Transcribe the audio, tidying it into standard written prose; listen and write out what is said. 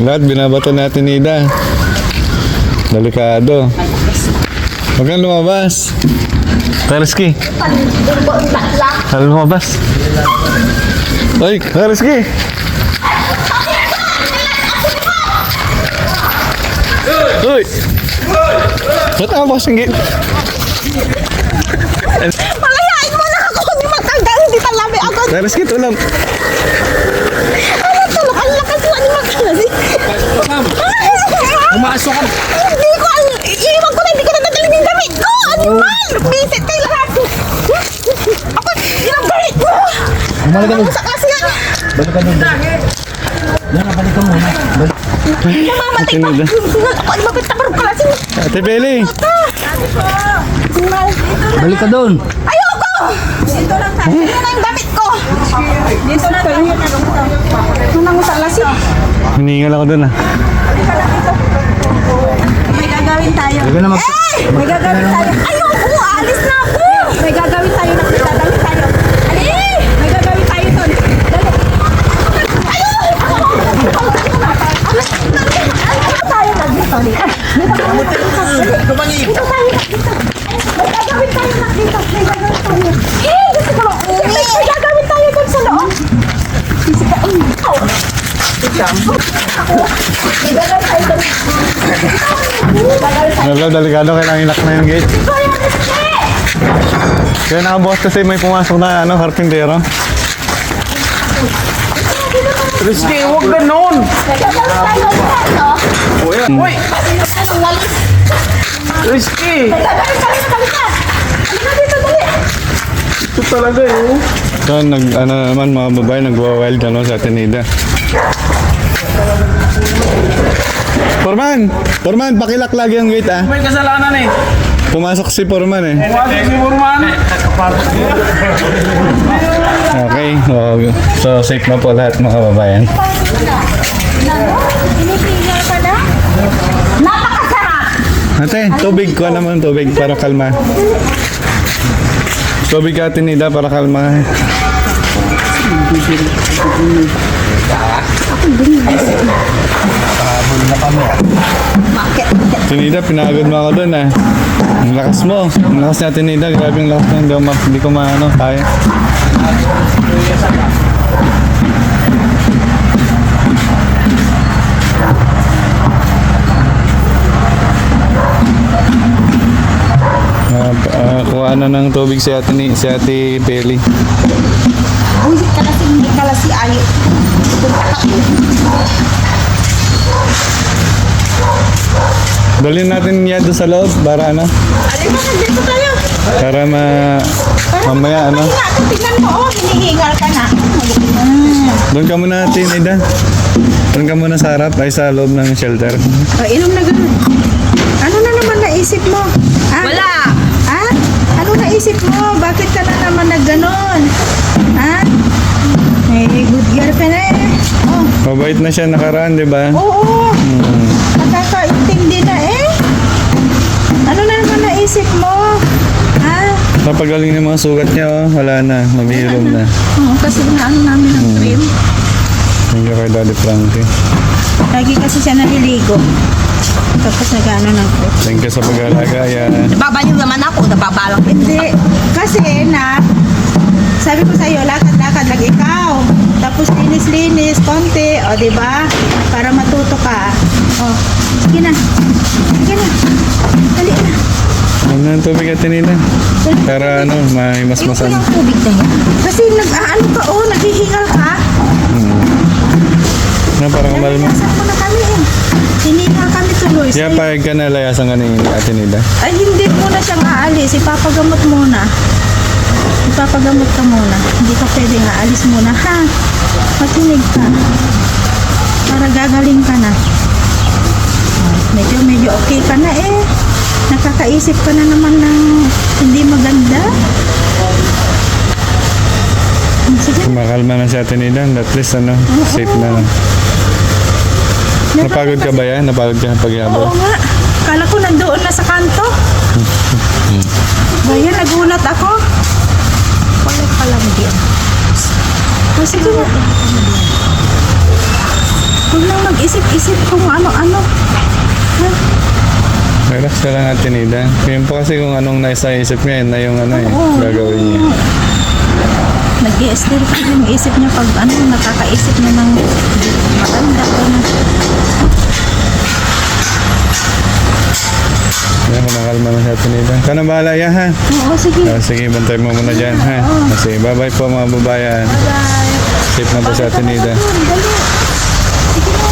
Lahat binabato natin ni Ida. Delikado. Huwag kang lumabas. Rizky. Huwag lumabas. Ay, Rizky. Uy! Ba't ako kasing gate? Palayain mo na ako! Hindi magtanggal! Hindi talabi ako! Rizky, tulam. Ano tulog? Ang lakas mo! Hindi magtanggal! Pumasok ka. Hindi ko iiwan ko na! Hindi ko na dadalhin yung damit ko! Animal! Visit kayo lahat! Ako! Ilang balik mo! Bumalik ka doon. Sa klase yan! Balik ka doon. Yan, balik ka muna. Namamatay pa! Ate Nida. Ako! Lumapit na parang klase mo! Ate Beli. Animal! Balik ka doon. Ayoko! Dito lang tayo. Dito na yung damit ko! Dito na tayo. Tunang mo sa klase. Hiningal ako dun ah. May gagawin tayo. Balik ka na mag... May gagawin tayo. Ayoko! Alis na ako! May gagawin tayo. May gagawin tayo. Ali! May gagawin tayo doon. Dali. Ayoko! Tayo na dito. Dito tayo. Dito tayo. May gagawin tayo na dito. May gagawin tayo. Gusto ko lang. May gagawin tayo doon sa loob. May gagawin tayo doon. Nalo, delikado. Kailangan ilak na yung gate. Kaya nakabukas kasi may pumasok na karpintero. Rizky, huwag ganon. Uy! Rizky! Ito talaga eh. So, naman mga babae, nagwa-wild sa Ate Nida. Forman, pakilak lagi ang gate ah. May kasalanan eh. Pumasok si Forman eh. Pumasok si Burman. Okay, so safe na po lahat mga kababayan. Pinipigil ka na? Napakasarap! Ate, tubig ko naman tubig para kalma. Tubig ka Ate Nida para kalma. Ate Nida, pinagod mo ako dun ah. Ang lakas mo. Ang lakas ni Ate Nida. Grabe ang lakas mo. Hindi ko kaya. Kuha na ng tubig si Ate Peli. Busit ka kasi hindi ka lasi ayo. Punta ka. Dalhin natin yan doon sa loob para Alin mo, nandito tayo. para mamaya Tingnan mo, hinihingal ka na. Doon ka muna Ate Nida. Doon ka muna sa harap ay sa loob ng shelter. Inom na ganun. Ano na naman naisip mo? Wala. Ha? Ano naisip mo? Bakit ka na naman nagganon? Ha? Good girl ka na eh. Oh. Mabait na siya nakaraan, di ba? Oo. Nakakaintindi na eh. Ano na naman naisip mo? Ha? Napagaling ng mga sugat niya, oh. Wala na, maghihilom na. Oo, kasi ano namin ng cream. Thank you kay Daddy Frankie. Lagi kasi siya naliligo. Tapos nag-ano ng cream. Thank you sa pag-alaga, yan. Nababaliw naman ako, nababalak. Hindi. Kasi sabi ko sa'yo, lakad-lakad lang ikaw. Tapos linis-linis, konti. O, diba? Para matuto ka. O, sige na. Sige na. Dali na. Ano na ang tubig Ate Nida? Para may mas Yung masama. tubig na yan. Kasi naghihingal ka. Parang malma. Layasan mo na kami eh. Hiningal kami tuloy. Kaya payag ka na layasan ka ni Ate Nida. Ay, hindi muna siyang aalis. Ipapagamot muna. Ipapagamot ka muna. Hindi ka pwedeng aalis muna, ha? Matinig ka. Para gagaling ka na. Medyo okay ka na eh. Nakakaisip ka na naman ng hindi maganda. Sige. Kumakalma na si Ate Nida. At least safe na. Napagod ka ba yan? Napagod ka pagyabol? Oo nga. Kala ko nandoon na sa kanto. Bayan, nagulat ako. Wala ka lang din. sige na. Huwag nang mag-isip-isip kung ano-ano. Ha? Relax ka lang Ate Nida. Yun po kasi kung anong nasa isip niya, yun na yung ano eh, Oo. gagawin niya. Nag-i-stir pa yung isip niya pag nakakaisip niya ng maganda ko na. Yan, kumakalma na si Ate Nida. Ka na bahala ya ha? Oo, sige. Sige, bantay mo muna dyan ha. Sige, bye-bye po mga babayan. Bye-bye. Safe na po si Ate Nida. Dali. Sige na.